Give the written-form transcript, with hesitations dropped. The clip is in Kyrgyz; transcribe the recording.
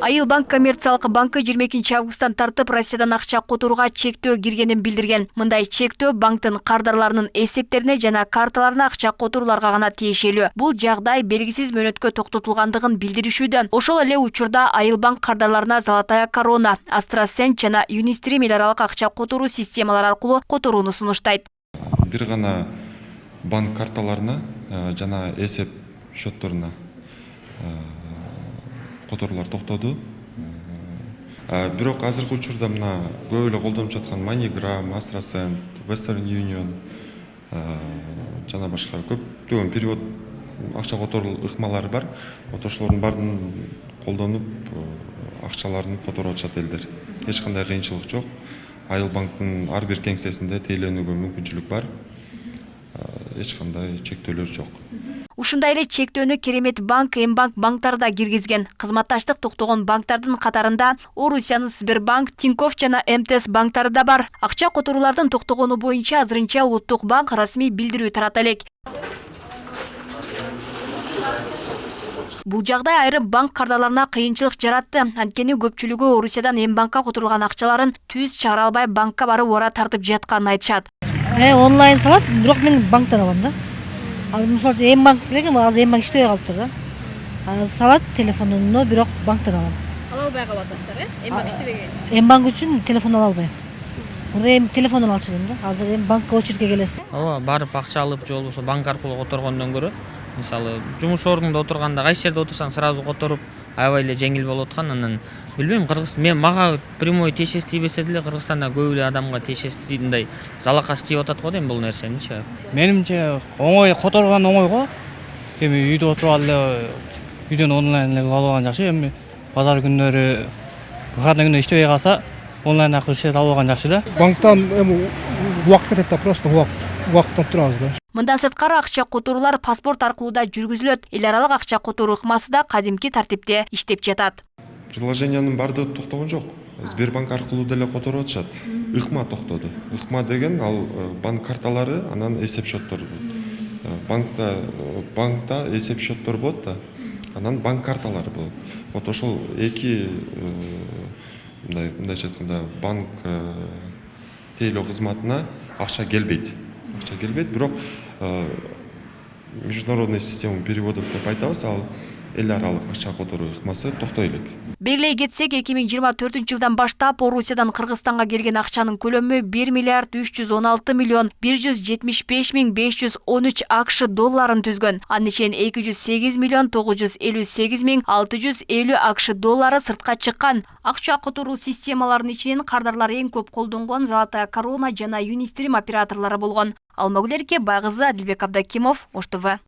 Айыл банк коммерциялык банкы 22 августтан тартып Россиядан акча которууга чектөө киргенин билдирген. Мындай чектөө банктын кардарларынын эсептерине жана карталарына акча которууларга гана тиешелүү. Бул жагдай белгисиз мөөнөткө токтотулгандыгын билдиришүүдө. Ошол эле учурда Айыл банк кардарларына Золотая корона, AstraZen жана Юнистрим эл аралык акча которуу системалары аркылуу которууну сунуштайт. Бир гана банк карталарына жана эсеп счетторуна которуулар токтоду. Бирок азыркы учурда мына көп эле колдонуп жаткан MoneyGram, AstraZen, Western Union жана башка көптөгөн перевод акча которуу ыкмалары бар. Ошолордун баарын колдонуп акчаларын которуп атышат элдер. Эч кандай кыйынчылык жок. Айыл банктын ар бир кеңсесинде тейлөөнүгө мүмкүнчүлүк бар. Эч кандай чектөөлөр жок. Ушундай эле чектөөнү Керемет банк, Мбанк банктары да киргизген. Кызматташтык токтогон банктардын катарында Орусиянын Сбербанк, Тинькофф жана МТС банктары да бар. Акча которуулардын токтогону боюнча азырынча Улуттук банк расмий билдирүү тарата элек. Бул жагдай айрым банк кардаларына кыйынчылык жаратты. Анткени көпчүлүгү Орусиядан Мбанкка которулган акчаларын түз чыгара албай банкка барып ора тартып жатканын айтышат. Онлайн салат, бирок мен банктан алам да. Ал мисалы Мбанк деген азыр Мбанк иштебей калыптыр да. Салат телефонумду бирок банктан алам. Ала албай калатсыздар, Мбанк иштебеген. Мбанк үчүн телефон ала албайм. Мурда телефондон алчу элем да. Азыр банкка очередке келесиз. Ооба, барып акча алып же болбосо банк аркылуу которгондон көрө, мисалы жумуш орнунда отурганда кайсы жерде отурсаң сразу которуп аябай эле жеңил болуп аткан. Анан билбейм, мага прямой тиешеси тийбесе деле Кыргызстанда көп эле адамга тиешеси мындай залакасы тийип атат го дейм бул нерсеничи. Менимче оңой которган оңой го. Эми үйдө отуруп эле үйдөн онлайн эле алып алган жакшы. Эми базар күндөр выходной күнү иштебей калса онлайн аркылуу иштеп алып алган жакшы да. Банктан убакыт кетет да, просто убакыттан турабыз да. Мындан сырткары акча которуулар паспорт аркылуу да жүргүзүлөт. Эл аралык акча которуу ыкмасы да кадимки тартипте иштеп жатат. Приложениянын баардыгы токтогон жок. Сбербанк аркылуу деле которуп атышат. Ыкма токтоду. Ыкма деген ал банк карталары, анан эсеп счеттору. Банкта эсеп счеттор болот да, анан банк карталары болот. Вот ошол эки мындайча айтканда банк тейлөө кызматына акча келбейт. Бирок международный система переводов деп айтабыз, ал эл аралык акча которуу ыкмасы токтой элек. Белгилей кетсек, 2024-жылдан баштап Орусиядан Кыргызстанга келген акчанын көлөмү 1 миллиард 316 миллион 175 миң 513 АКШ долларын түзгөн. Анын ичинен 208 миллион 958 миң 650 АКШ доллары сыртка чыккан. Акча которуу системаларынын ичинен кардарлар эң көп колдонгон Золотая корона жана Юнистрим операторлору болгон. Алмагүл Эрке, Байгызы, Адилбек Абдакимов, Ош ТВ.